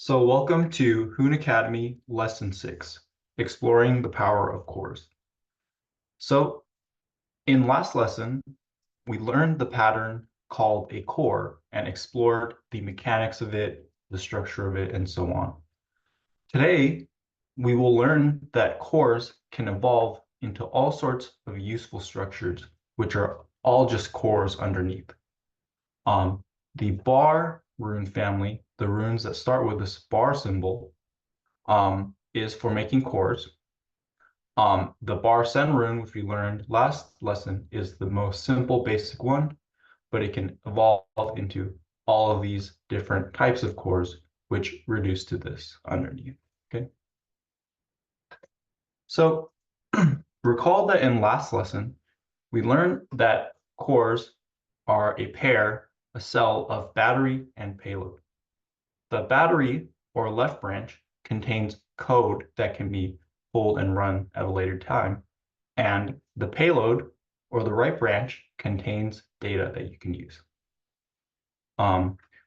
So welcome to Hoon Academy Lesson 6, Exploring the Power of Cores. So in last lesson, we learned the pattern called a core and explored the mechanics of it, the structure of it, and so on. Today, we will learn that cores can evolve into all sorts of useful structures, which are all just cores underneath. The bar rune family, the runes that start with this bar symbol, is for making cores. The bar sen rune, which we learned last lesson, is the most simple basic one, but it can evolve into all of these different types of cores, which reduce to this underneath. Okay. So recall that in last lesson, we learned that cores are a pair, a cell of battery and payload. The battery or left branch contains code that can be pulled and run at a later time. And the payload or the right branch contains data that you can use.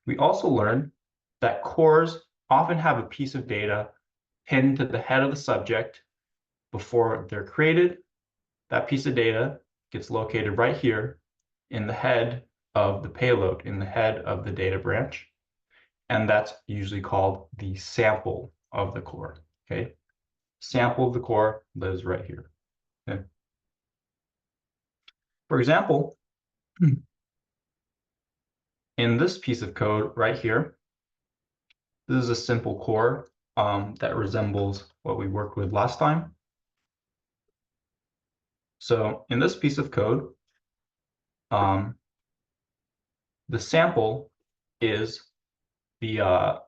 We also learned that cores often have a piece of data pinned to the head of the subject before they're created. That piece of data gets located right here in the head of the payload, in the head of the data branch. And that's usually called the sample of the core, okay? Sample of the core lives right here, okay? For example, in this piece of code right here, this is a simple core that resembles what we worked with last time. So in this piece of code, the sample is the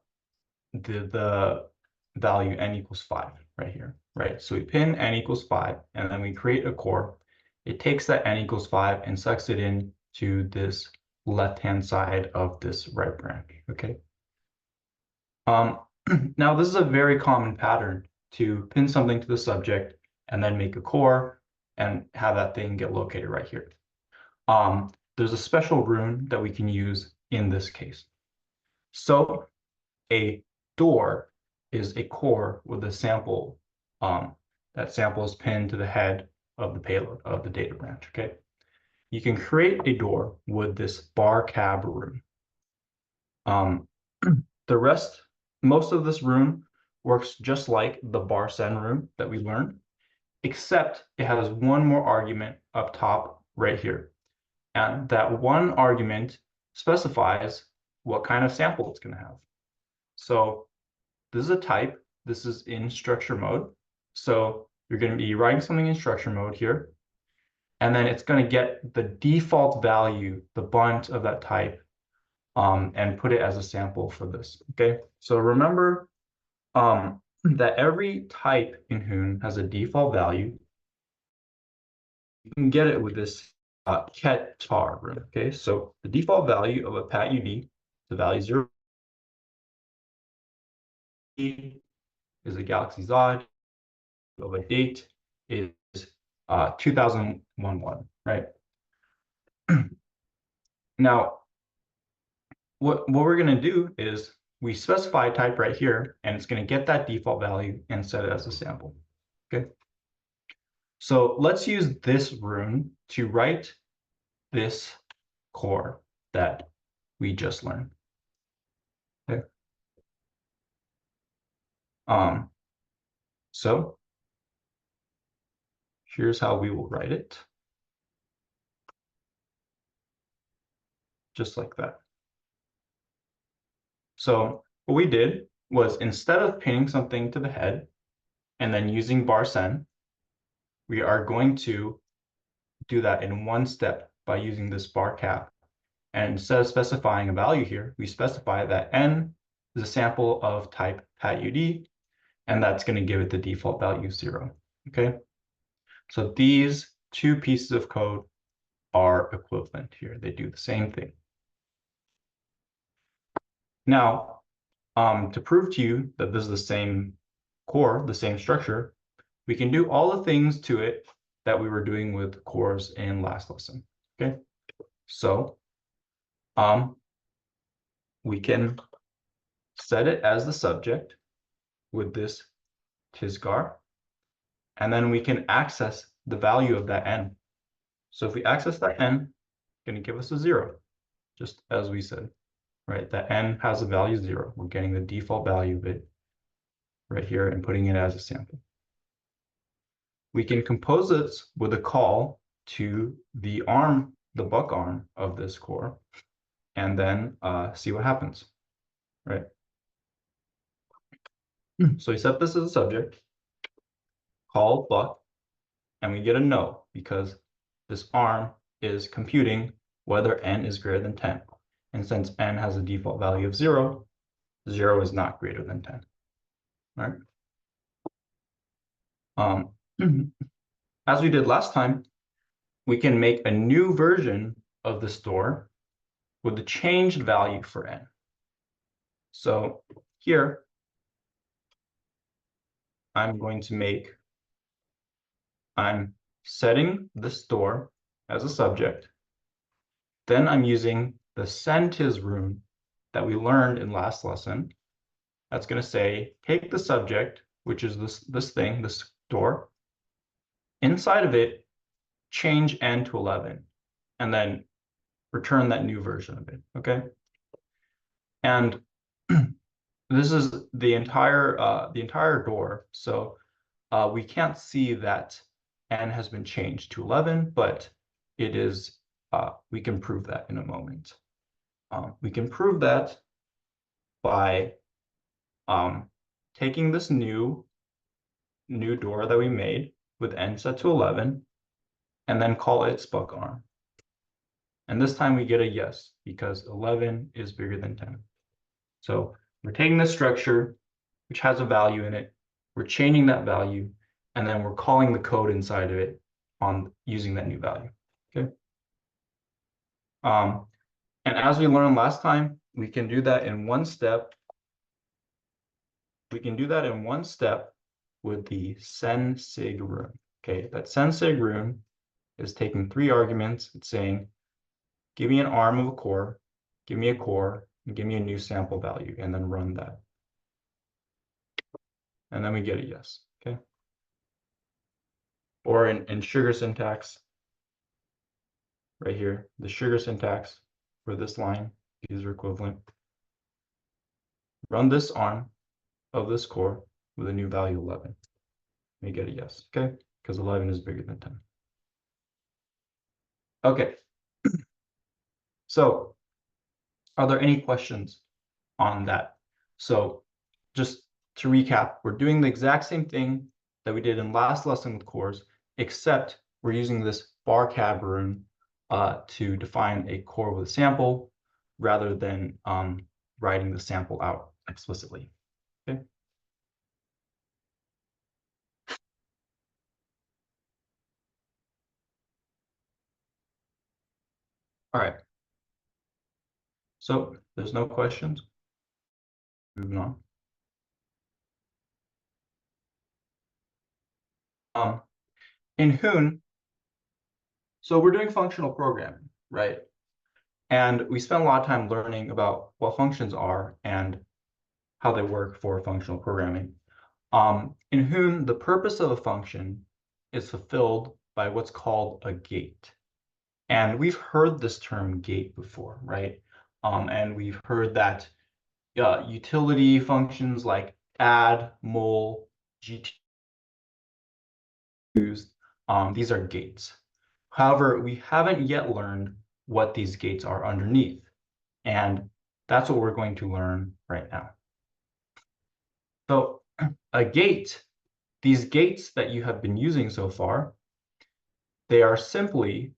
value n equals 5 right here, right? So we pin n equals 5, and then we create a core. It takes that n equals 5 and sucks it in to this left-hand side of this right branch, okay? Now, this is a very common pattern to pin something to the subject and then make a core and have that thing get located right here. There's a special rune that we can use in this case. So a door is a core with a sample. That sample is pinned to the head of the payload of the data branch, okay? You can create a door with this bar cab rune. Most of this rune works just like the bar sen rune that we learned, except it has one more argument up top right here. And that one argument specifies what kind of sample it's going to have. So this is a type. This is in structure mode. So you're going to be writing something in structure mode here. And then it's going to get the default value, the bunt of that type, and put it as a sample for this. Okay. So remember that every type in Hoon has a default value. You can get it with this ket tar rune. Okay. So the default value of a pat UD, the value 0 is a galaxy Zod, of a date is 2011, right? Now, what we're going to do is we specify a type right here, and it's going to get that default value and set it as a sample, okay? So let's use this rune to write this core that we just learned, okay? So here's how we will write it. Just like that. So what we did was, instead of pinning something to the head and then using bar sen, we are going to do that in one step by using this bar cap. And instead of specifying a value here, we specify that n is a sample of type pat UD, and that's going to give it the default value 0. Okay. So these two pieces of code are equivalent here. They do the same thing. Now, to prove to you that this is the same core, the same structure, we can do all the things to it that we were doing with cores in last lesson. Okay. So we can set it as the subject with this tisgar, and then we can access the value of that n. So if we access that n, it's going to give us a 0, just as we said, right? That n has a value 0. We're getting the default value of it right here and putting it as a sample. We can compose this with a call to the arm, the buck arm of this core, and then see what happens, right? So we set this as a subject, call buck, and we get a no because this arm is computing whether n is greater than 10. And since n has a default value of 0, 0 is not greater than 10. All right. As we did last time, we can make a new version of the store with the changed value for n. So here, I'm setting the store as a subject. Then I'm using the send_tis rune that we learned in last lesson. That's going to say, take the subject, which is this thing, this store. Inside of it, change n to 11, and then return that new version of it, okay? And this is the entire door, so we can't see that n has been changed to 11, but it is, we can prove that in a moment. We can prove that by taking this new door that we made with n set to 11, and then call it buck arm. And this time we get a yes, because 11 is bigger than 10. So we're taking this structure, which has a value in it, we're changing that value, and then we're calling the code inside of it on using that new value, okay? And as we learned last time, we can do that in one step. We can do that in one step with the send_sig rune. Okay, that send_sig rune is taking 3 arguments. It's saying, give me an arm of a core, give me a core, and give me a new sample value, and then run that. And then we get a yes, okay? Or in sugar syntax, right here, the sugar syntax for this line, these are equivalent. Run this arm of this core with a new value 11. We get a yes, okay? Because 11 is bigger than 10. Okay. So, are there any questions on that? So, just to recap, we're doing the exact same thing that we did in last lesson with cores, except we're using this bar cab rune to define a core with a sample rather than writing the sample out explicitly. Okay. All right. So there's no questions. Moving on. In Hoon, so we're doing functional programming, right? And we spent a lot of time learning about what functions are and how they work for functional programming. In Hoon, the purpose of a function is fulfilled by what's called a gate. And we've heard this term gate before, right? And we've heard that utility functions like add, mul, gt used, these are gates. However, we haven't yet learned what these gates are underneath. And that's what we're going to learn right now. So a gate, these gates that you have been using so far, they are simply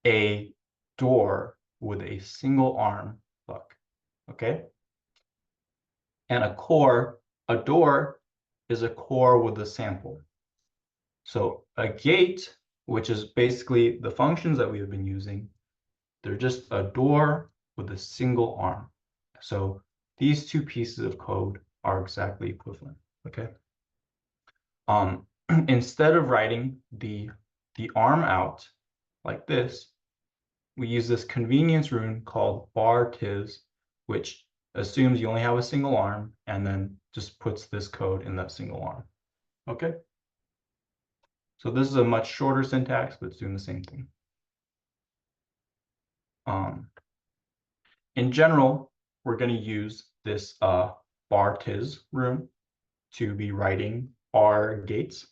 a door with a single arm hook, okay? And a door is a core with a sample. So a gate, which is basically the functions that we have been using, they're just a door with a single arm. So these two pieces of code are exactly equivalent, okay? Instead of writing the arm out like this, we use this convenience rune called bar_tis, which assumes you only have a single arm, and then just puts this code in that single arm. Okay? So this is a much shorter syntax, but it's doing the same thing. In general, we're going to use this bar tis room to be writing our gates.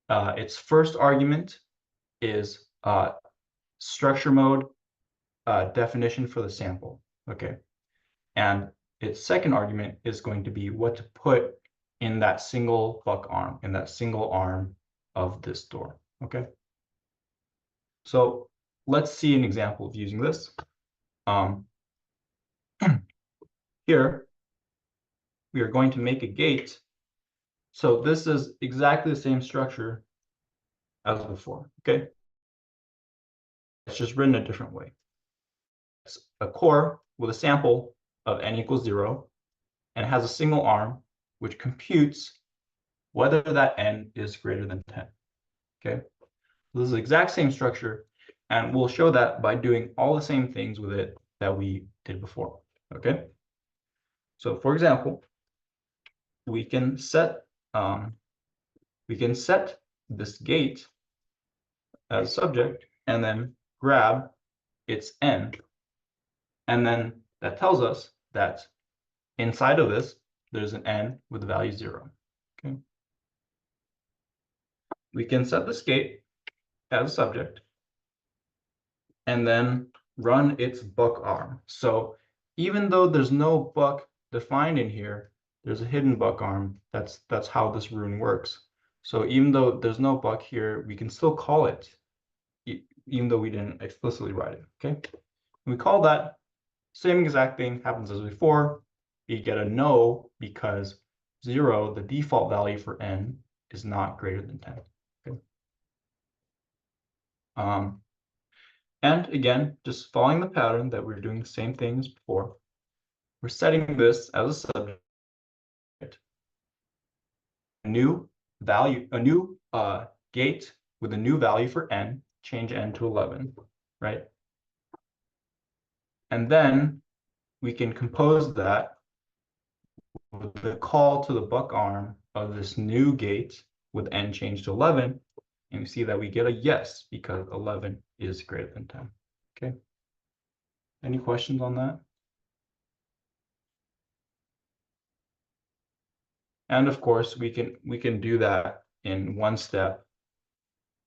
Its first argument is structure mode definition for the sample. Okay. And its second argument is going to be what to put in that single buck arm, in that single arm of this door. Okay. So let's see an example of using this. Here, we are going to make a gate. So this is exactly the same structure as before. Okay. It's just written a different way. It's a core with a sample of n equals 0, and it has a single arm, which computes whether that n is greater than 10. Okay, so this is the exact same structure, and we'll show that by doing all the same things with it that we did before. Okay, so for example, we can set this gate as subject, and then grab its n, and then that tells us that inside of this, there's an n with the value 0. Okay. We can set this gate as a subject and then run its buck arm. So even though there's no buck defined in here, there's a hidden buck arm. That's how this rune works. So even though there's no buck here, we can still call it, even though we didn't explicitly write it. Okay. We call that same exact thing happens as before. You get a no because 0, the default value for n, is not greater than 10. Okay. And again, just following the pattern that we're doing the same thing as before, we're setting this as a subject, a new gate with a new value for n, change n to 11, right? And then we can compose that with the call to the buck arm of this new gate with n changed to 11, and we see that we get a yes because 11 is greater than 10. Okay. Any questions on that? And of course, we can do that in one step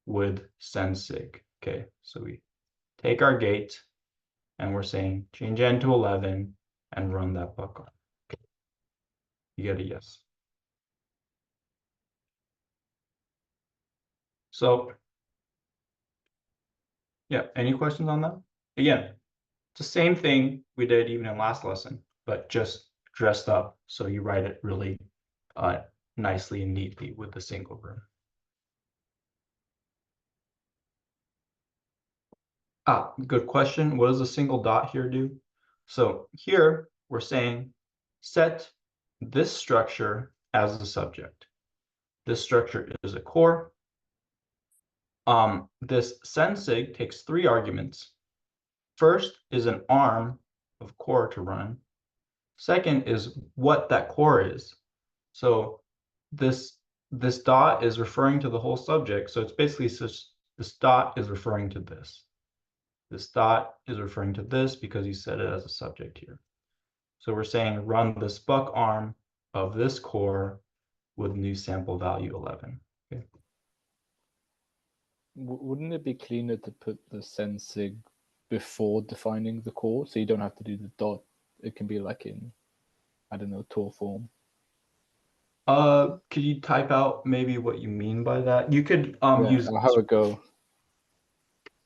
with send sig. Okay, so we take our gate and we're saying change n to 11 and run that buck on. Okay. You get a yes. So yeah, any questions on that? Again, it's the same thing we did even in last lesson, but just dressed up so you write it really nicely and neatly with the single room. Good question. What does a single dot here do? So here we're saying set this structure as the subject. This structure is a core. This send sig takes 3 arguments. First is an arm of core to run. Second is what that core is. So this dot is referring to the whole subject. So it's basically just this dot is referring to this. This dot is referring to this because you set it as a subject here. So we're saying run this buck arm of this core with new sample value 11. Okay. Wouldn't it be cleaner to put the send sig before defining the core, so you don't have to do the dot? It can be like in, I don't know, Tor form. Could you type out maybe what you mean by that? You could use I'll have a go.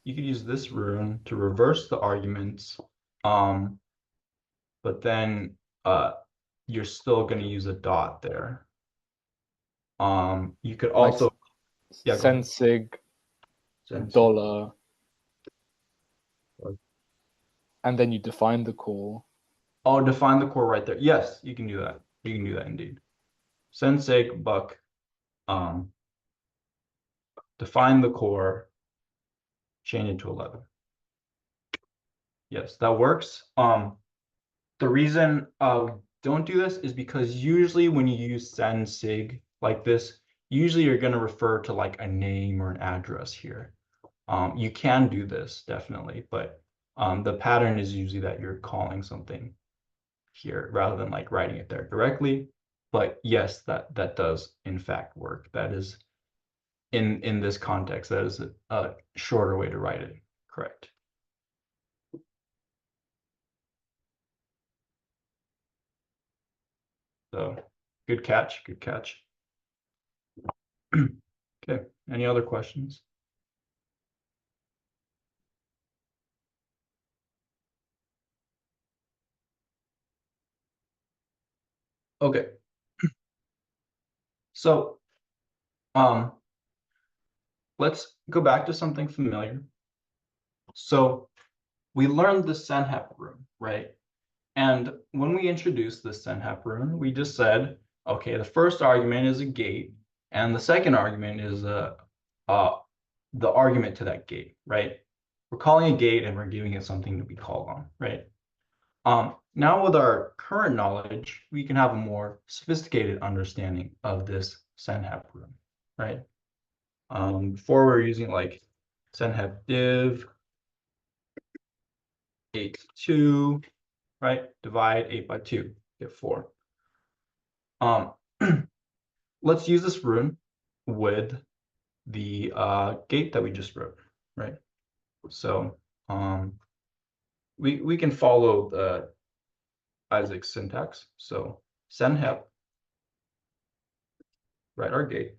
You could use this rune to reverse the arguments, but then you're still going to use a dot there. You could also like send sig $, and then you define the core. Oh, define the core right there. Yes, you can do that. You can do that indeed. Send sig buck, define the core, change it to 11. Yes, that works. The reason don't do this is because usually when you use send sig like this, usually you're going to refer to like a name or an address here. You can do this definitely, but the pattern is usually that you're calling something here rather than like writing it there directly. But yes, that does in fact work. That is in this context, that is a shorter way to write it. Correct. So good catch, good catch. Okay, any other questions? Okay, so um, let's go back to something familiar. So we learned the Senhep rune, right? And when we introduced the Senhep rune, we just said, okay, the first argument is a gate, and the second argument is uh, the argument to that gate, right? We're calling a gate and we're giving it something to be called on, right? Now with our current knowledge, we can have a more sophisticated understanding of this Senhep rune, right? Before we were using like Senhep div 8 2, right? Divide 8 by 2, get 4. Let's use this rune with the gate that we just wrote, right? So we can follow the Isaac's syntax. So Senhep, write our gate.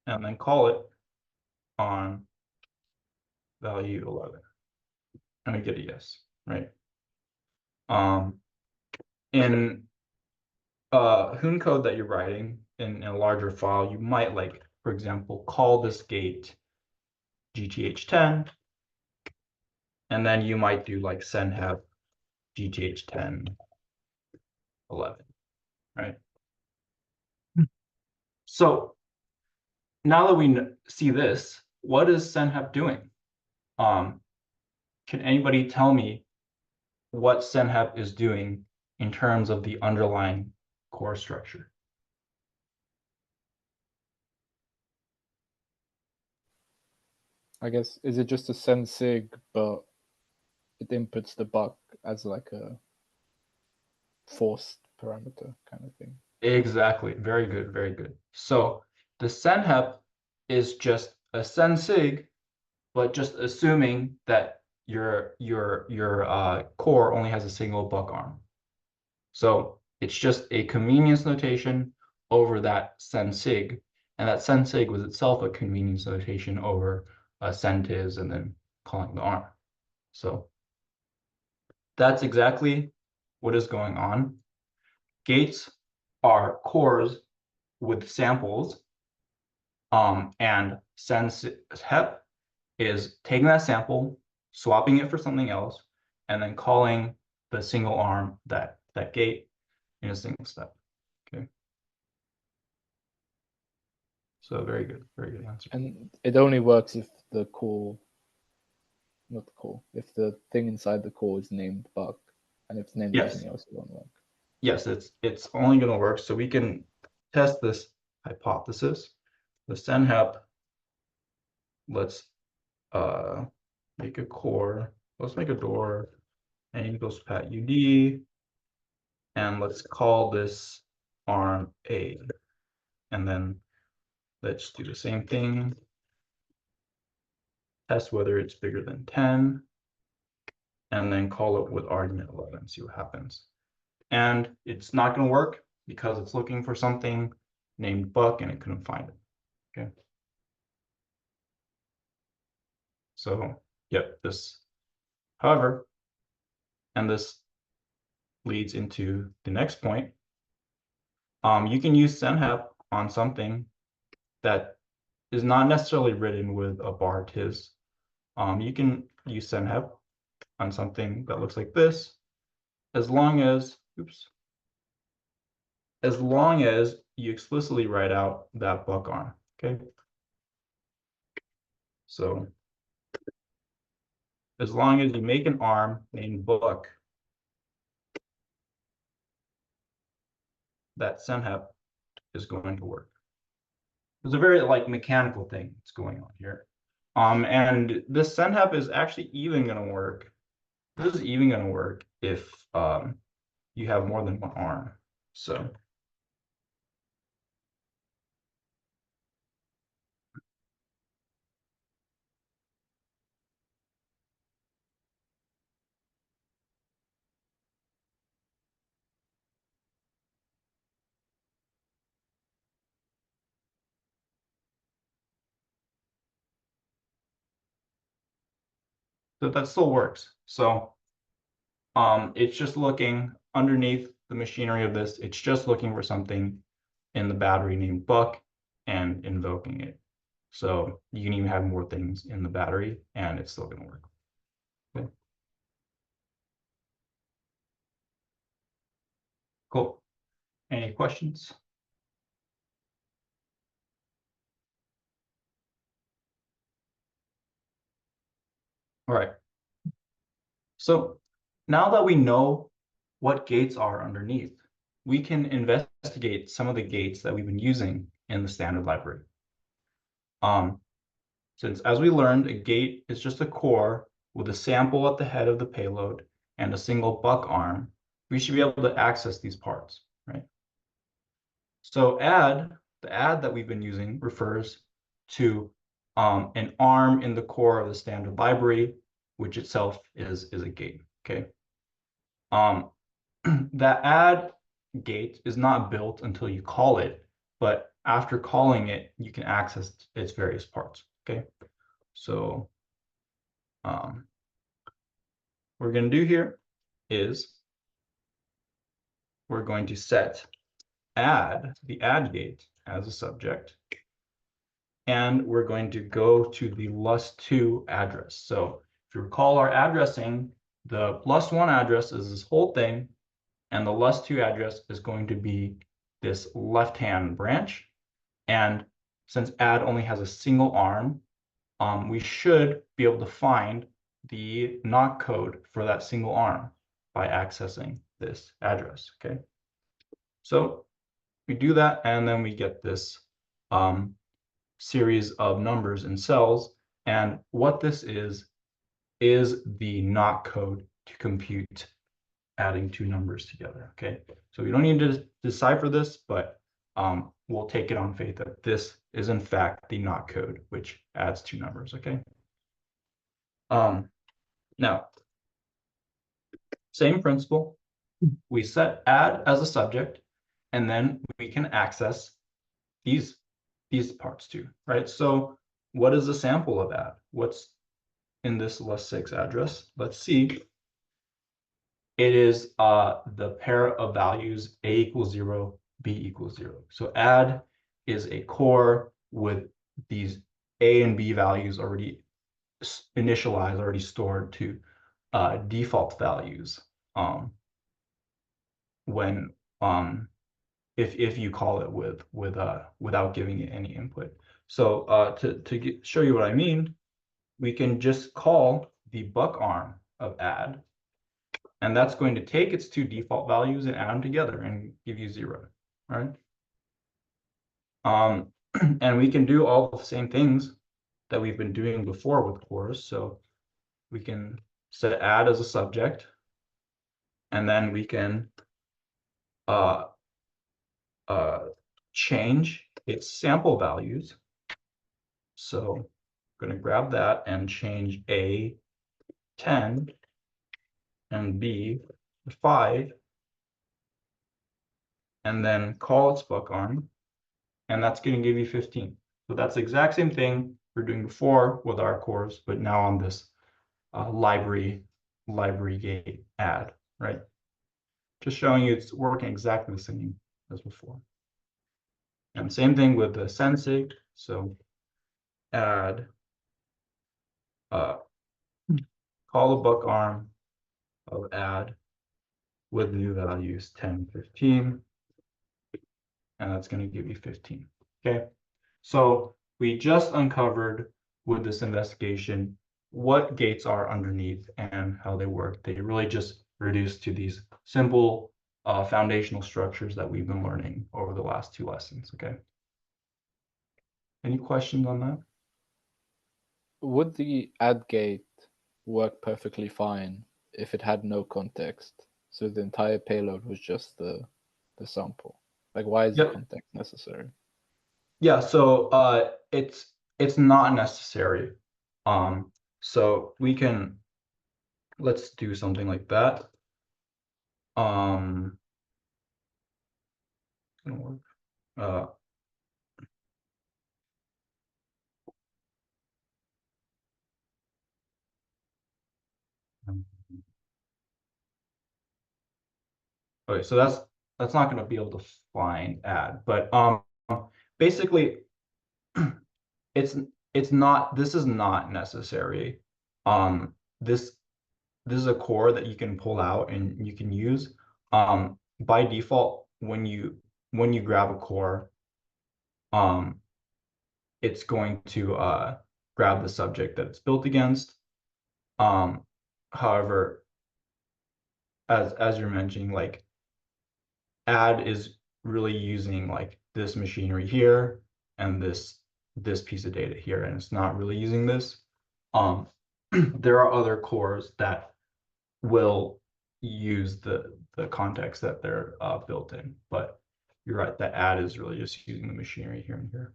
And then call it on value 11. And we get a yes, right? In Hoon code that you're writing in a larger file, you might like, for example, call this gate GTH10, and then you might do like senhep GTH10 11, right? So now that we see this, what is senhep doing? Can anybody tell me what senhep is doing in terms of the underlying core structure? I guess, is it just a send sig, but it inputs the buck as like a forced parameter kind of thing? Exactly. Very good. Very good. So the senhep is just a send sig, but just assuming that your core only has a single buck arm. So it's just a convenience notation over that send sig, and that send sig was itself a convenience notation over a sentis and then calling the arm. So that's exactly what is going on. Gates are cores with samples, and senshep is taking that sample, swapping it for something else, and then calling the single arm that gate in a single step. Okay. So very good answer. And it only works if the core, not the core, if the thing inside the core is named buck, and if it's named Yes, anything else, it won't work. yes, it's only going to work. So we can test this hypothesis. The senhep, let's make a core. Let's make a door and equals pat ud, and let's call this arm A, and then let's do the same thing. Test whether it's bigger than 10, and then call it with argument 11, see what happens. And it's not going to work because it's looking for something named Buck and it couldn't find it. Okay. So, yep, this, however, and this leads into the next point. You can use senhep on something that is not necessarily written with a bar tis. You can use senhep on something that looks like this, as long as, oops, as long as you explicitly write out that buck arm, okay? So as long as you make an arm named book, that senhep is going to work. It's a very like mechanical thing that's going on here. And this senhep is actually even going to work. This is even going to work if you have more than one arm. So that still works. So it's just looking underneath the machinery of this. It's just looking for something in the battery named Buck and invoking it. So you can even have more things in the battery and it's still going to work. Okay. Cool. Any questions? All right. So now that we know what gates are underneath, we can investigate some of the gates that we've been using in the standard library. Since as we learned, a gate is just a core with a sample at the head of the payload and a single buck arm, we should be able to access these parts, right? So the add that we've been using refers to an arm in the core of the standard library, which itself is a gate, okay? That add gate is not built until you call it, but after calling it, you can access its various parts, okay? So what we're going to do here is we're going to set the add gate as a subject, and we're going to go to the lust2 address. So if you recall our addressing, the lust1 address is this whole thing, and the lust2 address is going to be this left-hand branch. And since add only has a single arm, we should be able to find the knock code for that single arm by accessing this address, okay? So we do that, and then we get this series of numbers and cells. And what this is the knock code to compute adding two numbers together, okay? So we don't need to decipher this, but we'll take it on faith that this is in fact the knock code, which adds two numbers, okay? Now, same principle. We set add as a subject, and then we can access these parts too, right? So what is a sample of add? What's in this lust6 address? Let's see. It is the pair of values a equals 0, b equals 0. So add is a core with these a and b values already initialized, already stored to default values when if you call it without giving it any input. So to show you what I mean, we can just call the buck arm of add, and that's going to take its two default values and add them together and give you 0, right? And we can do all the same things that we've been doing before with cores. So we can set add as a subject, and then we can change its sample values. So I'm going to grab that and change A 10 and B 5, and then call its buck arm, and that's going to give you 15. So that's the exact same thing we're doing before with our cores, but now on this library gate add, right? Just showing you it's working exactly the same as before. And same thing with the sensig. So add, call a buck arm of add with new values 10, 15, and that's going to give you 15. Okay, so we just uncovered with this investigation what gates are underneath and how they work. They really just reduce to these simple foundational structures that we've been learning over the last 2 lessons, okay? Any questions on that? Would the add gate work perfectly fine if it had no context? So the entire payload was just the sample. Like, why is the Yep. context necessary? Yeah, so it's not necessary. So we can, let's do something like that. It's gonna work. Okay, so that's not going to be able to find add, but basically it's it's not, this is not necessary. This is a core that you can pull out and you can use. By default, when you grab a core, it's going to grab the subject that it's built against. However, as you're mentioning, like add is really using like this machinery here and this piece of data here, and it's not really using this. There are other cores that will use the context that they're built in, but you're right, that add is really just using the machinery here and here.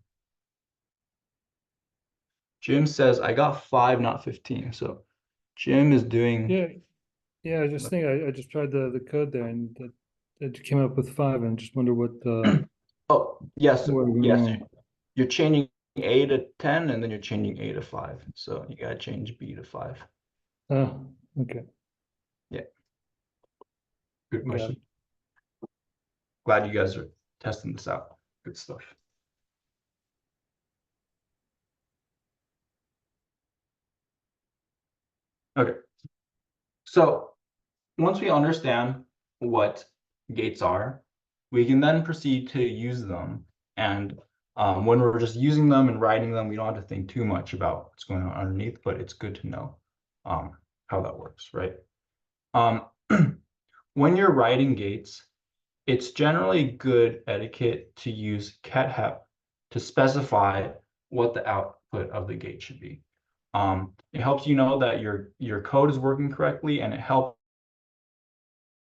Jim says I got 5, not 15. So Jim is doing. Yeah. I just think I just tried the code there, and it came up with 5, and just wonder what Oh, yes, what went yes. wrong. You're changing A to 10 and then you're changing A to 5. So you gotta change B to 5. Oh, okay. Yeah. Good Got question. Glad you guys are testing this out. Good stuff. Okay. So once we understand what gates are, we can then proceed to use them. And when we're just using them and writing them, we don't have to think too much about what's going on underneath, but it's good to know how that works, right? When you're writing gates, it's generally good etiquette to use cat to specify what the output of the gate should be. It helps you know that your code is working correctly, and it helps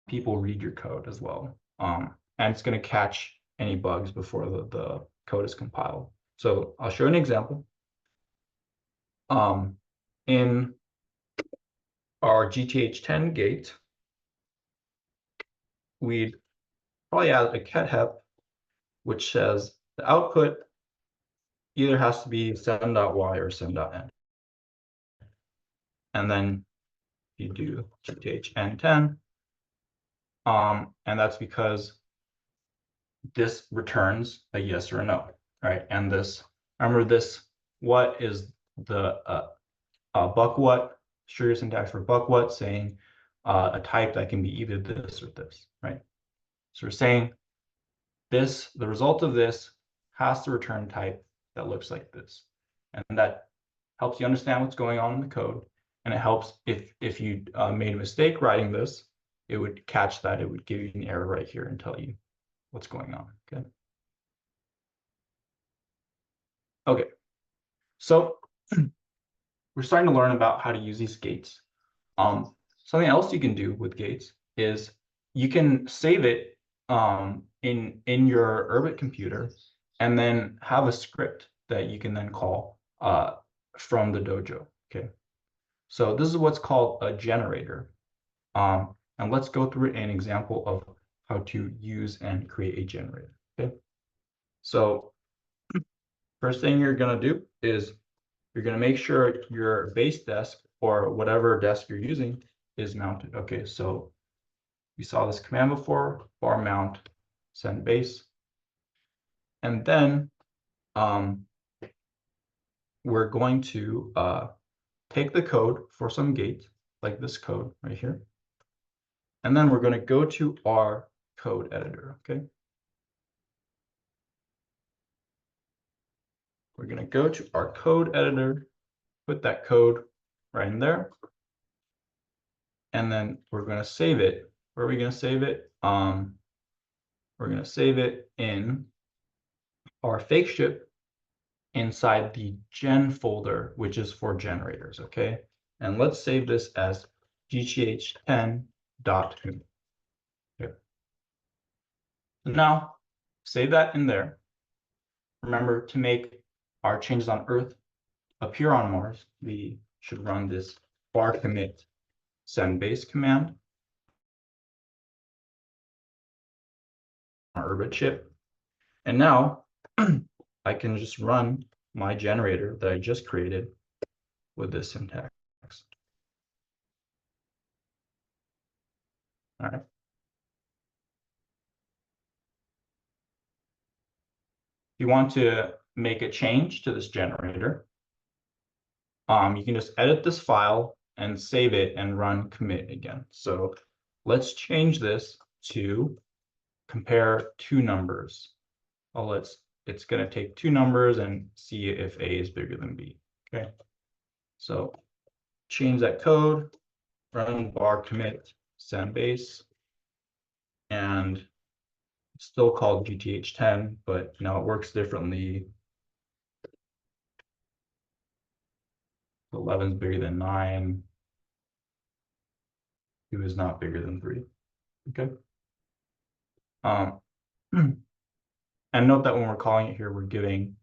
people read your code as well. And it's going to catch any bugs before the code is compiled. So I'll show you an example. In our GTH10 gate, we'd probably add a cat which says the output either has to be send.y or send.n. And then you do GTHN10. And that's because this returns a yes or a no, right? And this, remember this, what is the buck what, sugar syntax for buck what, saying a type that can be either this or this, right? So we're saying this, the result of this has to return type that looks like this. And that helps you understand what's going on in the code. And it helps if you made a mistake writing this, it would catch that. It would give you an error right here and tell you what's going on, okay? Okay, so we're starting to learn about how to use these gates. Something else you can do with gates is you can save it in your Urbit computer and then have a script that you can then call from the dojo, okay? So this is what's called a generator. And let's go through an example of how to use and create a generator, okay? So first thing you're gonna do is you're gonna make sure your base desk or whatever desk you're using is mounted. Okay, so we saw this command before, bar mount, send base. And then we're going to take the code for some gate, like this code right here. And then we're going to go to our code editor, okay? We're going to go to our code editor, put that code right in there. And then we're going to save it. Where are we going to save it? We're going to save it in our fake ship inside the gen folder, which is for generators, okay? And let's save this as gth10.hoon. Okay. Now, save that in there. Remember, to make our changes on Earth appear on Mars, we should run this bar commit send base command on our orbit chip. And now I can just run my generator that I just created with this syntax. All right. If you want to make a change to this generator, you can just edit this file and save it and run commit again. So let's change this to compare two numbers. Well, it's going to take two numbers and see if A is bigger than B. Okay. So change that code, run bar commit send base, and it's still called GTH10, but now it works differently. 11 is bigger than 9. 2 is not bigger than 3. Okay. And note that when we're calling it here, we're giving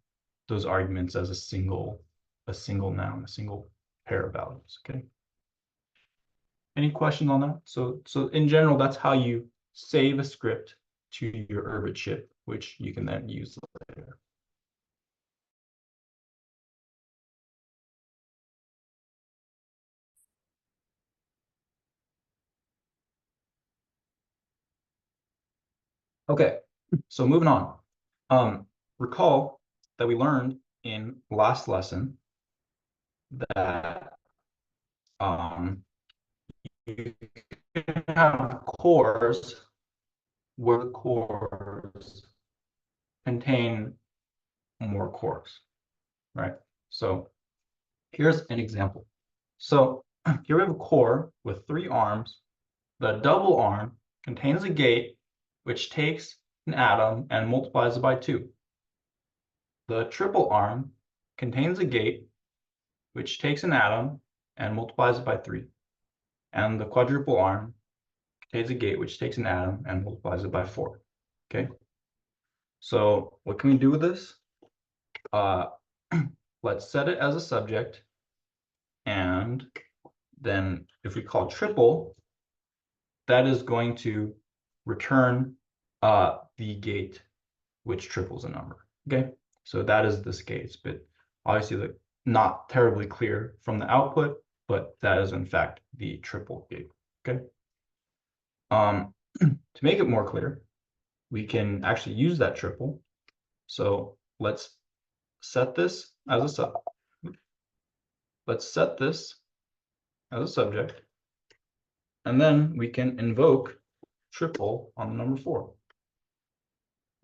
those arguments as a single noun, a single pair of values. Okay. Any questions on that? So in general, that's how you save a script to your Urbit chip, which you can then use later. Okay, so moving on. Recall that we learned in last lesson that you can have cores where the cores contain more cores, right? So here's an example. So here we have a core with 3 arms. The double arm contains a gate which takes an atom and multiplies it by 2. The triple arm contains a gate which takes an atom and multiplies it by 3. And the quadruple arm contains a gate which takes an atom and multiplies it by 4. Okay. So what can we do with this? Let's set it as a subject. And then if we call triple, that is going to return the gate which triples a number. Okay. So that is this gate, but obviously not terribly clear from the output, but that is in fact the triple gate. Okay. To make it more clear, we can actually use that triple. So let's set this as a subject, and then we can invoke triple on the number 4.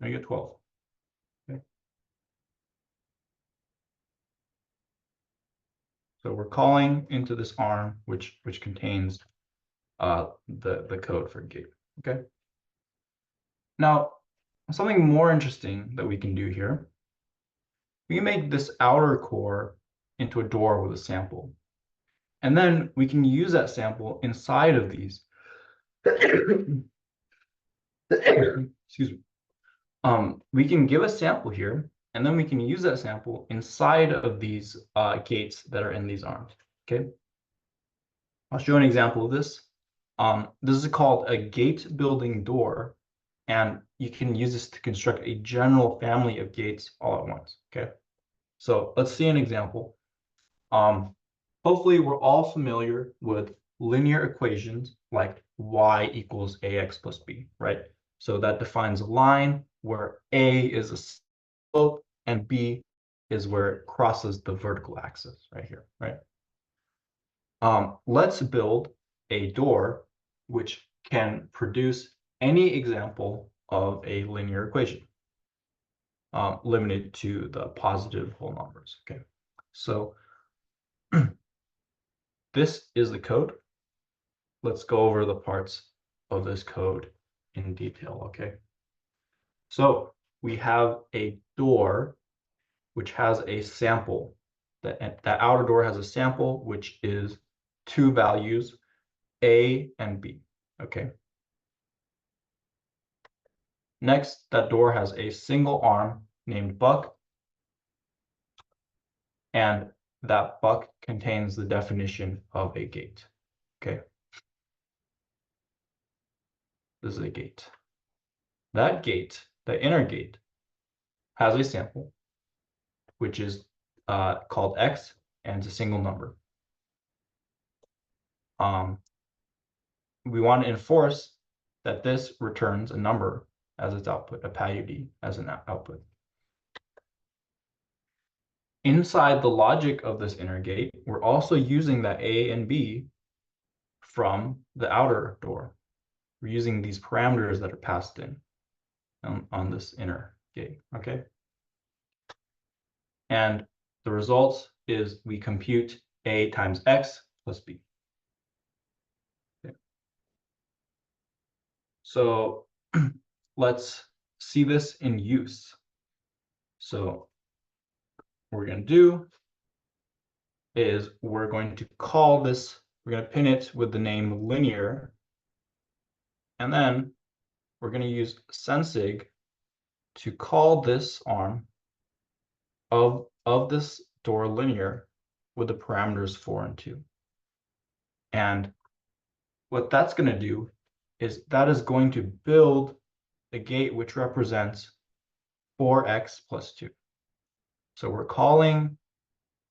I get 12. Okay. So we're calling into this arm which contains the code for gate. Okay. Now, something more interesting that we can do here, we can make this outer core into a door with a sample. And then we can use that sample inside of these. Excuse me. We can give a sample here, and then we can use that sample inside of these gates that are in these arms. Okay. I'll show an example of this. This is called a gate building door, and you can use this to construct a general family of gates all at once. Okay. So let's see an example. Hopefully we're all familiar with linear equations like y equals ax plus b, right? So that defines a line where a is a slope and b is where it crosses the vertical axis right here, right? Let's build a door which can produce any example of a linear equation, limited to the positive whole numbers. Okay, so This is the code. Let's go over the parts of this code in detail, okay? So we have a door which has a sample. That outer door has a sample, which is two values, A and B, okay? Next, that door has a single arm named Buck, and that Buck contains the definition of a gate, okay? This is a gate. That gate, the inner gate, has a sample, which is called X, and it's a single number. We want to enforce that this returns a number as its output, a PAUD as an output. Inside the logic of this inner gate, we're also using that A and B from the outer door. We're using these parameters that are passed in on this inner gate, okay? And the result is we compute A times X plus B. Okay. So let's see this in use. So what we're going to do is we're going to call this, we're going to pin it with the name linear, and then we're going to use sensig to call this arm of this door linear with the parameters 4 and 2. And what that's going to do is that is going to build a gate which represents 4x plus 2. So we're calling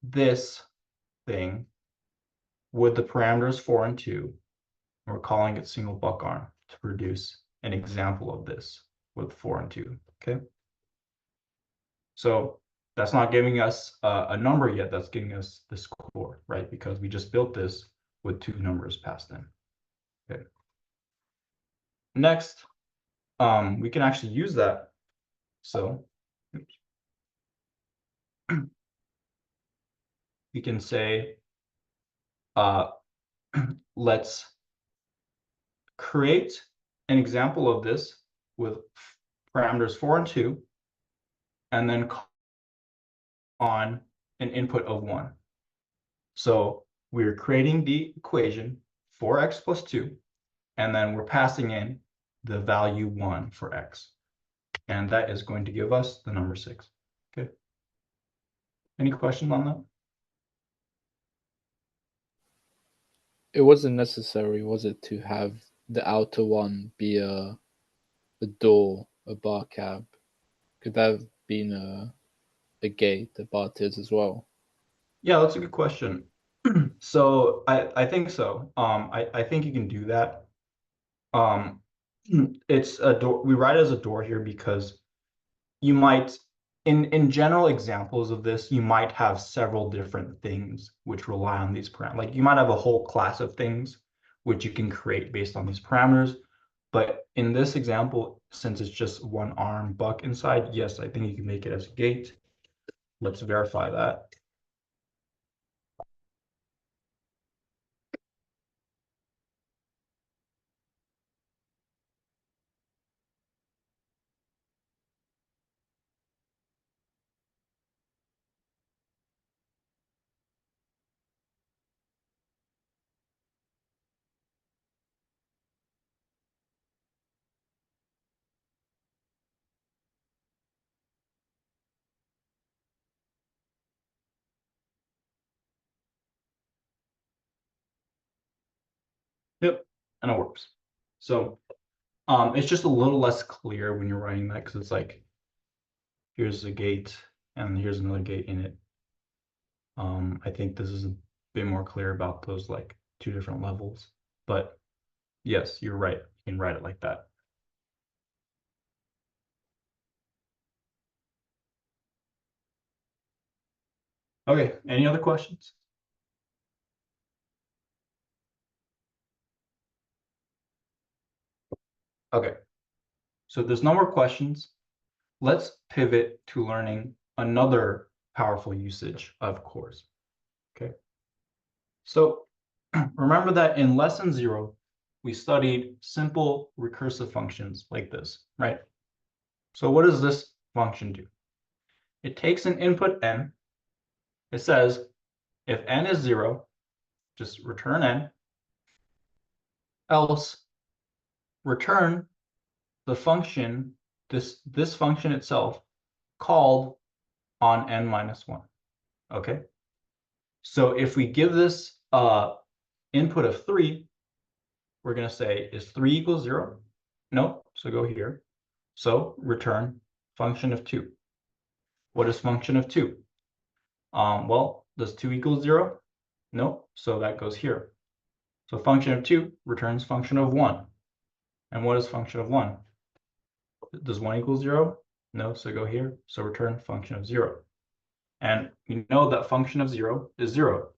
this thing with the parameters 4 and 2. And we're calling it single buck arm to produce an example of this with 4 and 2. Okay. So that's not giving us a number yet. That's giving us the score, right? Because we just built this with two numbers passed in. Okay. Next, we can actually use that. So we can say, let's create an example of this with parameters 4 and 2, and then on an input of 1. So we're creating the equation 4x plus 2, and then we're passing in the value 1 for x. And that is going to give us the number 6. Okay. Any questions on that? It wasn't necessary, was it, to have the outer one be a door, a bar cab? Could that have been a gate, a bar tiz as well? Yeah, that's a good question. So I think so. I think you can do that. It's a door. We write it as a door here because you might, in general examples of this, you might have several different things which rely on these parameters. Like you might have a whole class of things which you can create based on these parameters. But in this example, since it's just one arm buck inside, yes, I think you can make it as a gate. Let's verify that. Yep, and it works. So it's just a little less clear when you're writing that because it's like, here's a gate and here's another gate in it. I think this is a bit more clear about those like two different levels. But yes, you're right. You can write it like that. Okay, any other questions? Okay, so if there's no more questions, let's pivot to learning another powerful usage of cores. Okay, So remember that in lesson 0, we studied simple recursive functions like this, right? So what does this function do? It takes an input n. It says if n is 0, just return n, else return the function, this function itself, called on n minus 1. Okay? So if we give this input of 3, we're going to say, is 3 equals 0? No, so go here. So return function of 2. What is function of 2? Well, does 2 equal 0? No, so that goes here. So function of 2 returns function of 1. And what is function of 1? Does 1 equal 0? No, so go here. So return function of 0. And we know that function of 0 is 0.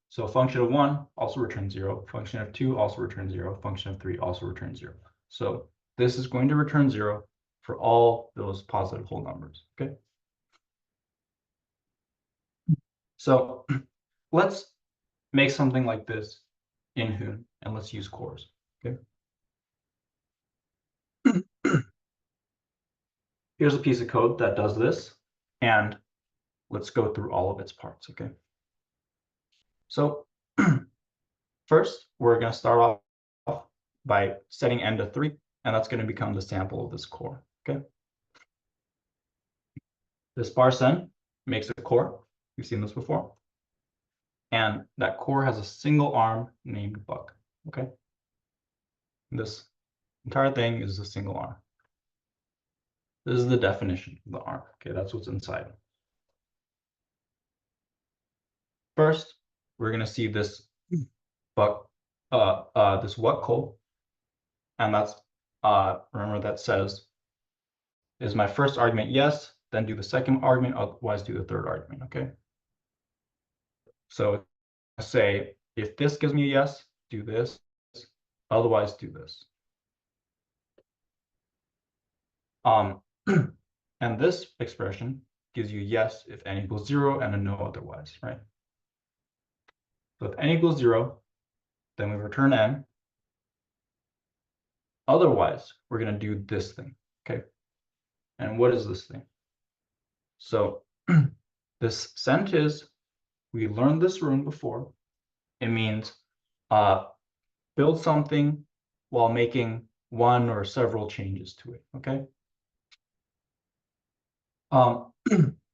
So function of 1 also returns 0. Function of 2 also returns 0. Function of 3 also returns 0. So this is going to return 0 for all those positive whole numbers. Okay. So let's make something like this in Hoon, and let's use cores. Okay. Here's a piece of code that does this, and let's go through all of its parts. Okay. So first, we're going to start off by setting n to 3, and that's going to become the sample of this core. Okay. This _n makes a core. We've seen this before. And that core has a single arm named buck. Okay. This entire thing is a single arm. This is the definition of the arm. Okay, that's what's inside. First, we're going to see this buck, this what call, and that's remember that says, is my first argument yes, then do the second argument, otherwise do the third argument. Okay. So say if this gives me a yes, do this, otherwise do this. And this expression gives you yes if n equals 0 and a no otherwise, right? So if n equals 0, then we return n. Otherwise, we're going to do this thing, okay? And what is this thing? So this sent is, we learned this rune before. It means build something while making one or several changes to it, okay?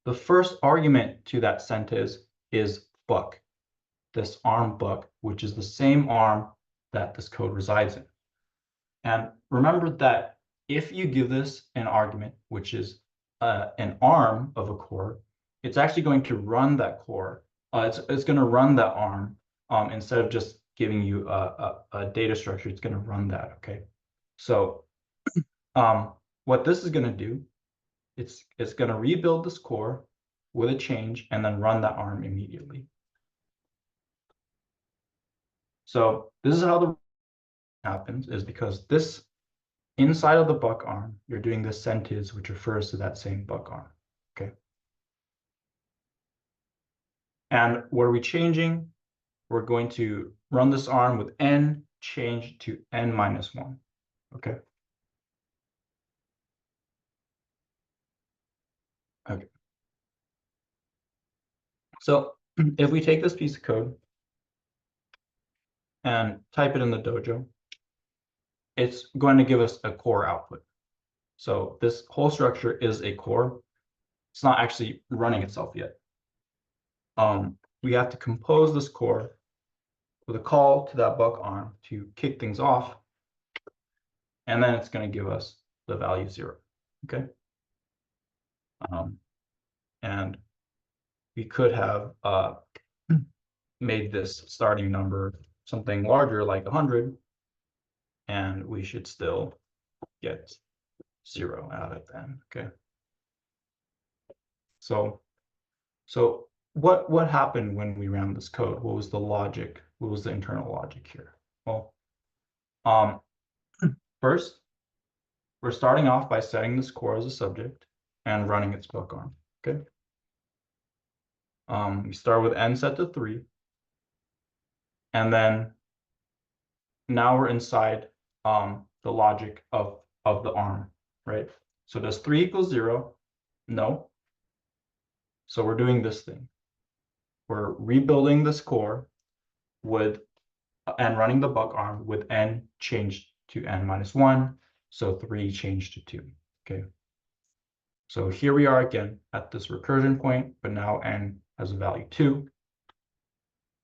The first argument to that sent is buck, this arm buck, which is the same arm that this code resides in. And remember that if you give this an argument, which is an arm of a core, it's actually going to run that core. It's going to run that arm instead of just giving you a data structure. It's going to run that. Okay. So what this is going to do, it's going to rebuild this core with a change and then run that arm immediately. So this is how the happens, is because this inside of the buck arm, you're doing this sent is, which refers to that same buck arm. Okay. And what are we changing? We're going to run this arm with n, change to n minus 1. Okay. Okay. So if we take this piece of code and type it in the dojo, it's going to give us a core output. So this whole structure is a core. It's not actually running itself yet. We have to compose this core with a call to that buck arm to kick things off. And then it's going to give us the value 0. Okay. And we could have made this starting number something larger, like 100, and we should still get 0 out of them. Okay. So what happened when we ran this code? What was the logic? What was the internal logic here? Well, first, we're starting off by setting this core as a subject and running its buck arm. Okay. We start with n set to 3. And then now we're inside the logic of the arm, right? So does 3 equal 0? No. So we're doing this thing. We're rebuilding this core with and running the buck arm with n changed to n minus 1. So 3 changed to 2. Okay. So here we are again at this recursion point, but now n has a value 2.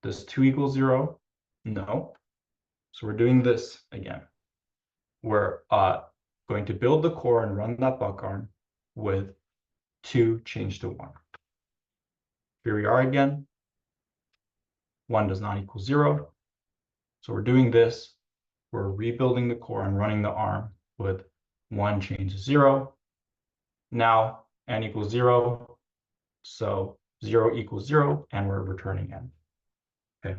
Does 2 equal 0? No. So we're doing this again. We're going to build the core and run that buck arm with 2 changed to 1. Here we are again. 1 does not equal 0. So we're doing this. We're rebuilding the core and running the arm with 1 changed to 0. Now n equals 0. So 0 equals 0, and we're returning n. Okay.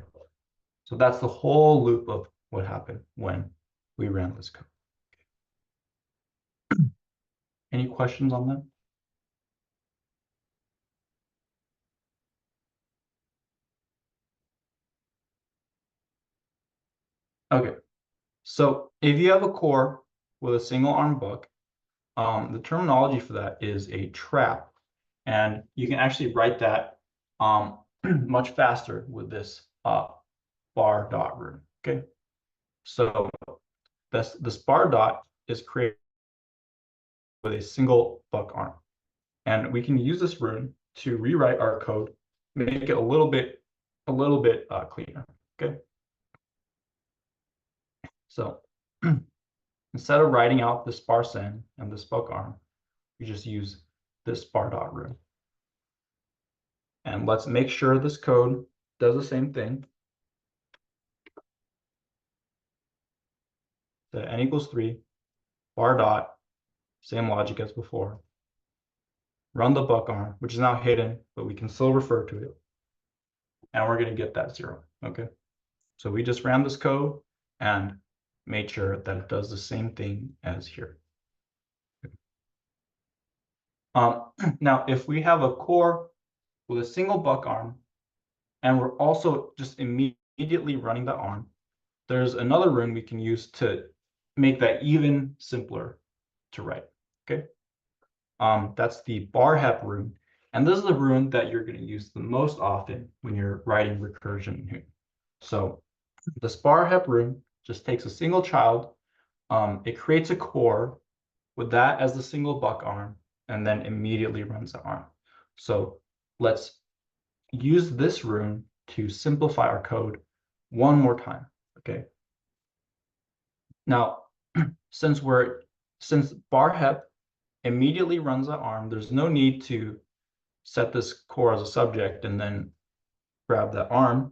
So that's the whole loop of what happened when we ran this code. Any questions on that? Okay. So if you have a core with a single arm buck, the terminology for that is a trap. And you can actually write that much faster with this bar dot rune. Okay. So this bar dot is created with a single buck arm. And we can use this rune to rewrite our code, make it a little bit cleaner. Okay. So instead of writing out this bar sen and this buck arm, we just use this bar dot rune. And let's make sure this code does the same thing. So n equals 3, bar dot, same logic as before. Run the buck arm, which is now hidden, but we can still refer to it. And we're going to get that 0. Okay. So we just ran this code and made sure that it does the same thing as here. Now, if we have a core with a single buck arm, and we're also just immediately running the arm, there's another rune we can use to make that even simpler to write. Okay. That's the bar hep rune. And this is the rune that you're going to use the most often when you're writing recursion in Hoon. So this bar hep rune just takes a single child. It creates a core with that as the single buck arm, and then immediately runs the arm. So let's use this rune to simplify our code one more time. Okay. Now, since bar hep immediately runs the arm, there's no need to set this core as a subject and then grab that arm.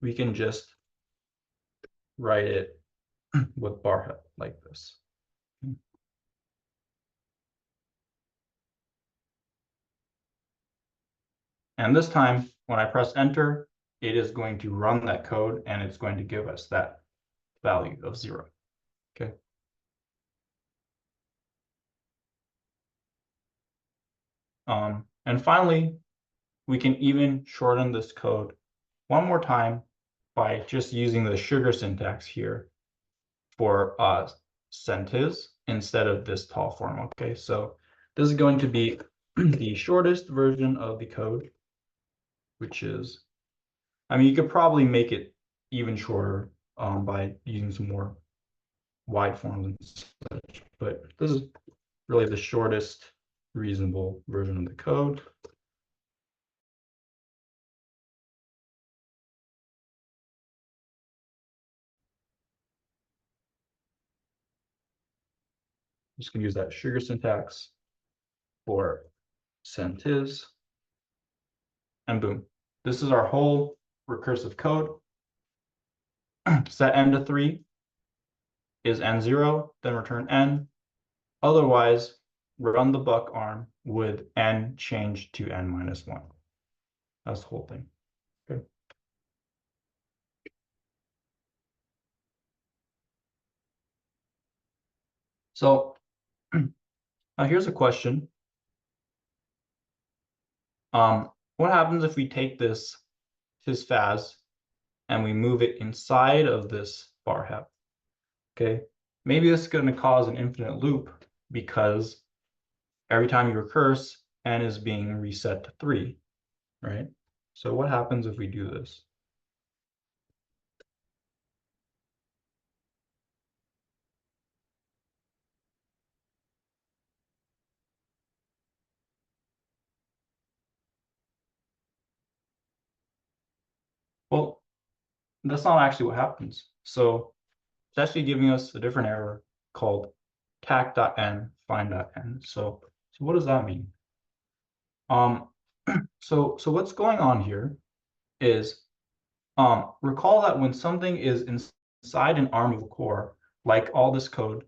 We can just write it with bar hep like this. And this time, when I press enter, it is going to run that code and it's going to give us that value of 0. Okay. And finally, we can even shorten this code one more time by just using the sugar syntax here for centis instead of this tall form. Okay, so this is going to be the shortest version of the code, which is, I mean, you could probably make it even shorter by using some more wide forms and such, but this is really the shortest reasonable version of the code. Just gonna use that sugar syntax for centis, and boom. This is our whole recursive code. Set n to 3 is n0, then return n. Otherwise, run the buck arm with n changed to n minus 1. That's the whole thing. Okay. So now here's a question. What happens if we take this faz and we move it inside of this bar heb. Okay, maybe this is going to cause an infinite loop because every time you recurse, n is being reset to 3, right? So what happens if we do this? Well, that's not actually what happens. So it's actually giving us a different error called tac.n find.n. So what does that mean? So what's going on here is recall that when something is inside an arm of a core, like all this code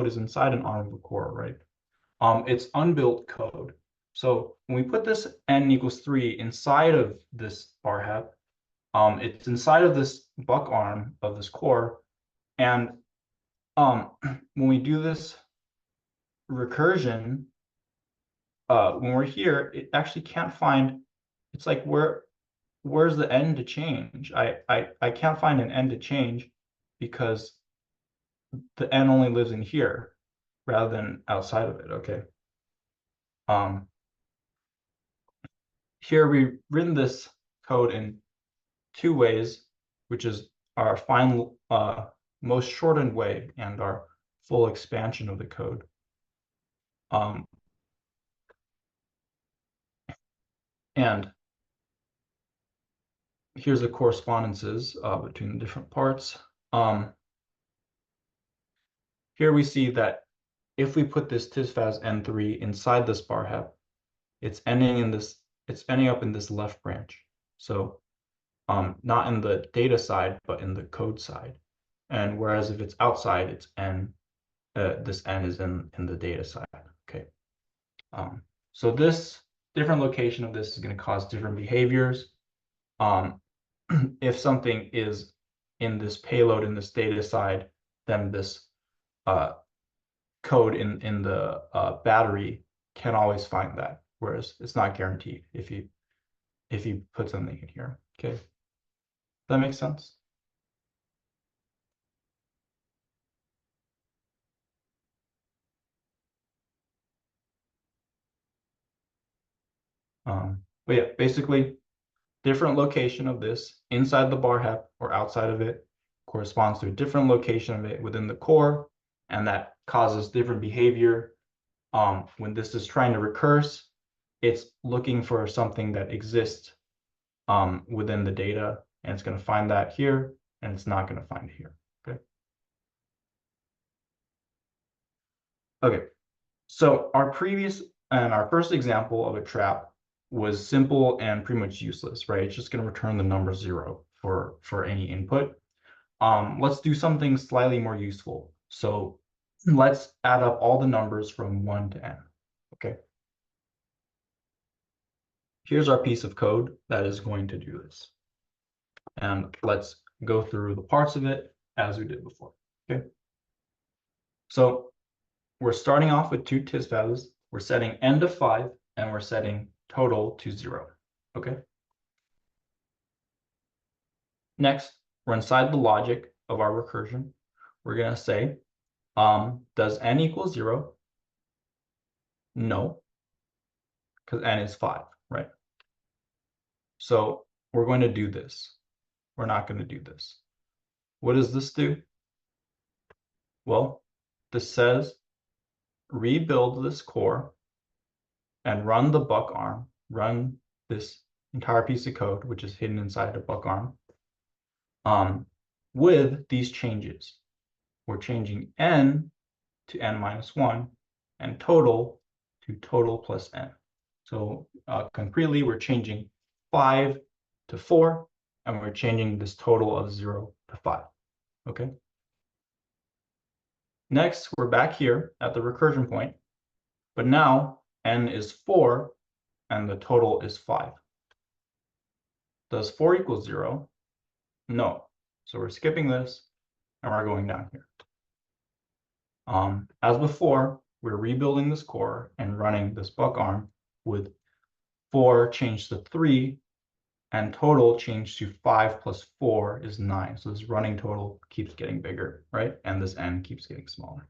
is inside an arm of a core, right? It's unbuilt code. So when we put this n equals 3 inside of this bar heb, it's inside of this buck arm of this core, and when we do this recursion, when we're here, it actually can't find. It's like where's the n to change? I can't find an n to change because the n only lives in here rather than outside of it. Okay. Here we've written this code in 2 ways, which is our final most shortened way and our full expansion of the code. And here's the correspondences between the different parts. Here we see that if we put this tisfaz n3 inside this bar heb, it's ending up in this left branch. So not in the data side, but in the code side. And whereas if it's outside, it's n, this n is in the data side. Okay. So this different location of this is going to cause different behaviors. If something is in this payload in this data side, then this code in the battery can always find that, whereas it's not guaranteed if you put something in here. Okay, that makes sense. But yeah, basically, different location of this inside the bar heb or outside of it corresponds to a different location of it within the core, and that causes different behavior. When this is trying to recurse, it's looking for something that exists within the data, and it's going to find that here, and it's not going to find it here. Okay. Okay. So our first example of a trap was simple and pretty much useless, right? It's just going to return the number 0 for any input. Let's do something slightly more useful. So let's add up all the numbers from 1 to n. Okay. Here's our piece of code that is going to do this. And let's go through the parts of it as we did before. Okay. So we're starting off with 2 tisfazes. We're setting n to 5, and we're setting total to 0. Okay. Next, we're inside the logic of our recursion. We're going to say, does n equal 0? No, because n is 5, right? So we're going to do this. We're not going to do this. What does this do? Well, this says rebuild this core and run the buck arm, run this entire piece of code, which is hidden inside the buck arm, with these changes. We're changing n to n minus 1 and total to total plus n. So concretely, we're changing 5 to 4, and we're changing this total of 0 to 5. Okay. Next, we're back here at the recursion point, but now n is 4 and the total is 5. Does 4 equal 0? No. So we're skipping this and we're going down here. As before, we're rebuilding this core and running this buck arm with 4 changed to 3 and total changed to 5 plus 4 is 9. So this running total keeps getting bigger, right? And this n keeps getting smaller.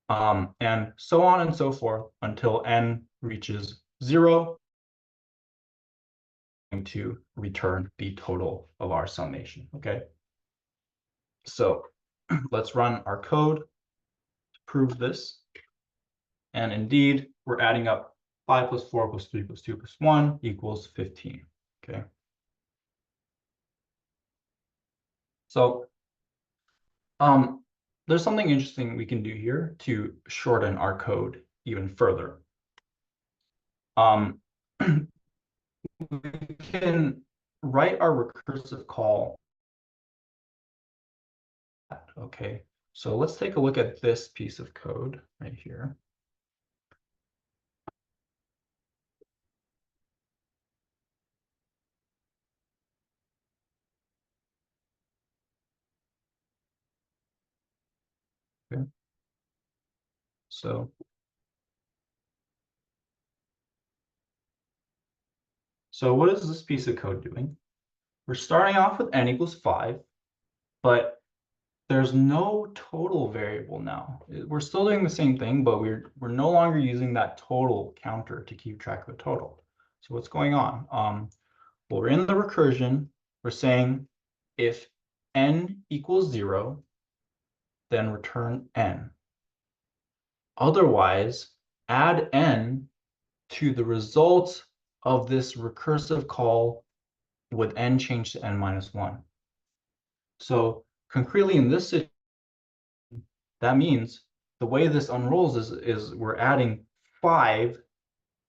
And so on and so forth until n reaches 0, to return the total of our summation, okay? So let's run our code to prove this. And indeed, we're adding up 5 plus 4 plus 3 plus 2 plus 1 equals 15, okay? So there's something interesting we can do here to shorten our code even further. We can write our recursive call. Okay, so let's take a look at this piece of code right here. Okay. So what is this piece of code doing? We're starting off with n equals 5, but there's no total variable now. We're still doing the same thing, but we're no longer using that total counter to keep track of the total. So what's going on? Well, we're in the recursion. We're saying if n equals 0, then return n. Otherwise, add n to the result of this recursive call with n changed to n minus 1. So concretely in this situation, that means the way this unrolls is we're adding 5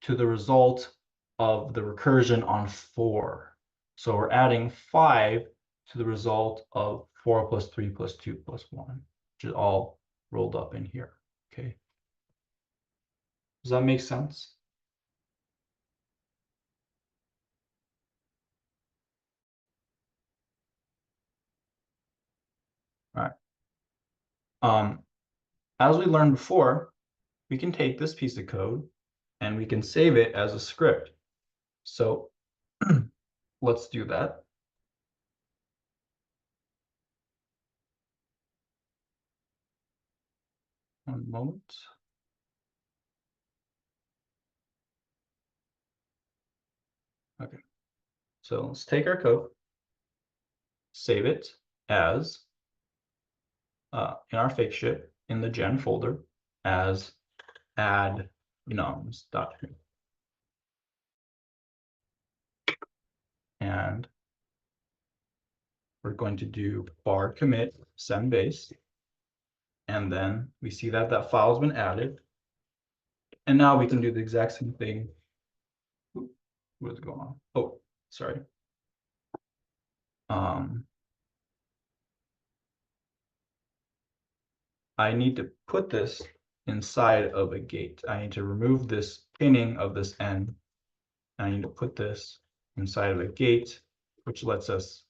to the result of the recursion on 4. So we're adding 5 to the result of 4 plus 3 plus 2 plus 1, which is all rolled up in here. Okay. Does that make sense? All right. As we learned before, we can take this piece of code and we can save it as a script. So let's do that. One moment. Okay. So let's take our code, save it as in our fake ship in the gen folder as add nums.who. And we're going to do bar commit send base. And then we see that that file has been added. And now we can do the exact same thing. What is going on? Oh, sorry. I need to put this inside of a gate. I need to remove this pinning of this n. I need to put this inside of a gate, which lets us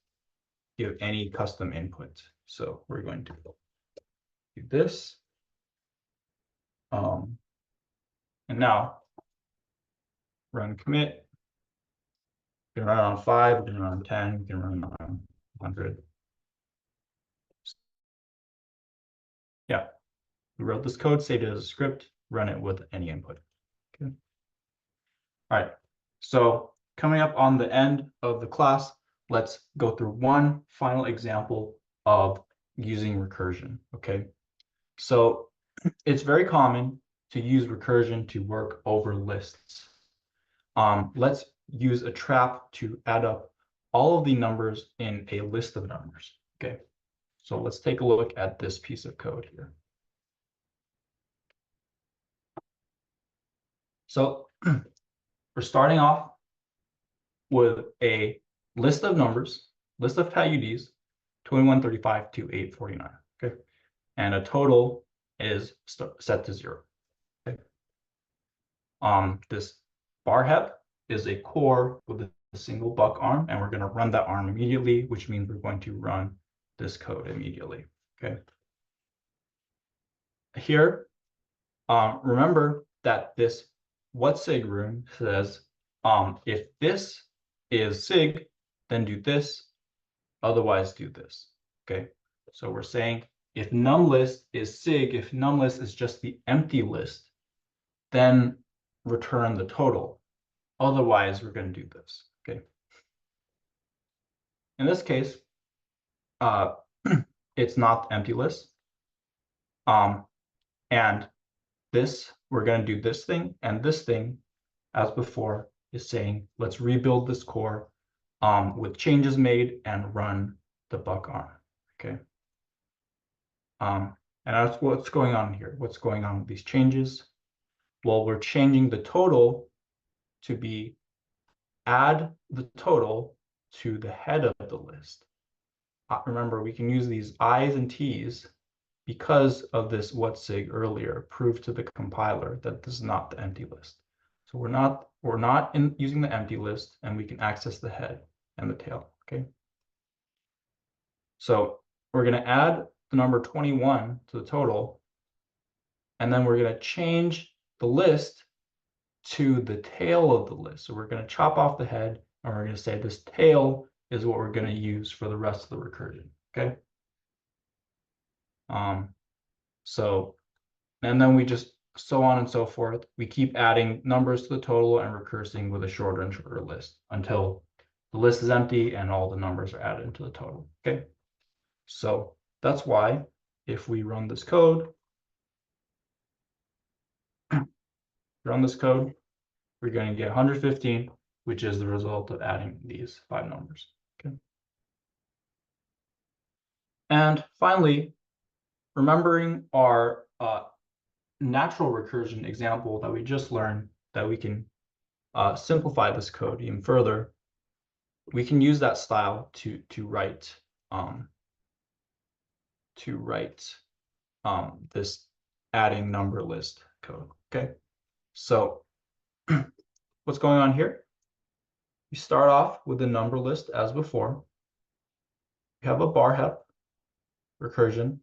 give any custom input. So we're going to do this. And now run commit. We can run it on 5, we can run on 10, we can run on 100. Yeah, we wrote this code, saved it as a script, run it with any input. Okay. All right, so coming up on the end of the class, let's go through one final example of using recursion, okay? So it's very common to use recursion to work over lists. Let's use a trap to add up all of the numbers in a list of numbers, okay? So let's take a look at this piece of code here. So we're starting off with a list of numbers, list of TAUDs, 21, 35 to 849, okay? And a total is set to 0, okay? This bar hep is a core with a single buck arm, and we're going to run that arm immediately, which means we're going to run this code immediately, okay? Here, remember that this whatsig room says If this is sig, then do this, otherwise do this. Okay, so we're saying if numList is sig, if numList is just the empty list, then return the total. Otherwise, we're going to do this. Okay. In this case, it's not empty list. And this, we're going to do this thing, and this thing, as before, is saying, let's rebuild this core with changes made and run the buck arm. Okay. And that's what's going on here. What's going on with these changes? Well, we're changing the total to be add the total to the head of the list. Remember, we can use these i's and t's because of this what sig earlier proved to the compiler that this is not the empty list. So we're not using the empty list, and we can access the head and the tail. Okay. So we're going to add the number 21 to the total, and then we're going to change the list to the tail of the list. So we're going to chop off the head, and we're going to say this tail is what we're going to use for the rest of the recursion. Okay. And then we just so on and so forth. We keep adding numbers to the total and recursing with a shorter and shorter list until the list is empty and all the numbers are added into the total. Okay. So that's why if we run this code, we're going to get 115, which is the result of adding these 5 numbers. Okay. And finally, remembering our natural recursion example that we just learned, that we can simplify this code even further, we can use that style to write this adding number list code. Okay, so what's going on here? You start off with the number list as before. You have a bar hep recursion.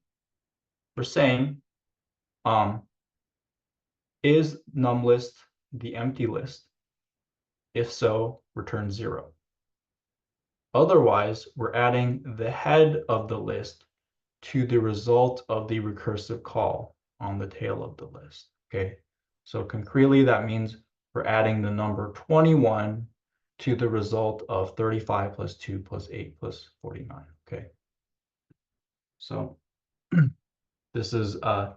We're saying, is numList the empty list? If so, return 0. Otherwise, we're adding the head of the list to the result of the recursive call on the tail of the list. Okay, so concretely, that means we're adding the number 21 to the result of 35 plus 2 plus 8 plus 49. Okay, so this is a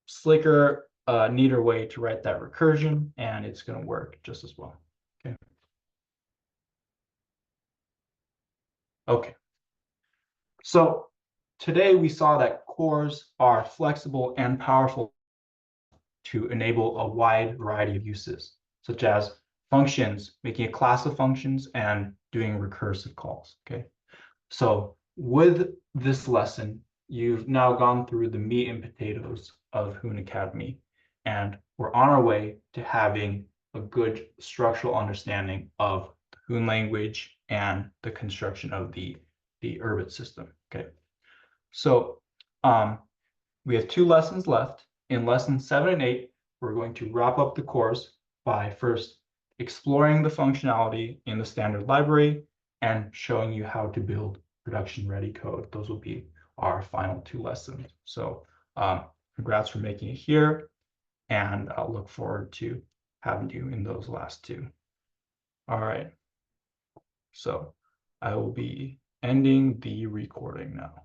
slicker, neater way to write that recursion, and it's going to work just as well. Okay. Okay. So today we saw that cores are flexible and powerful to enable a wide variety of uses, such as functions, making a class of functions and doing recursive calls. Okay. So with this lesson, you've now gone through the meat and potatoes of Hoon Academy, and we're on our way to having a good structural understanding of the Hoon language and the construction of the Urbit system. Okay, so we have 2 lessons left. In lessons 7 and 8, we're going to wrap up the course by first exploring the functionality in the standard library and showing you how to build production-ready code. Those will be our final 2 lessons. So congrats for making it here, and I'll look forward to having you in those last 2. All right. So I will be ending the recording now.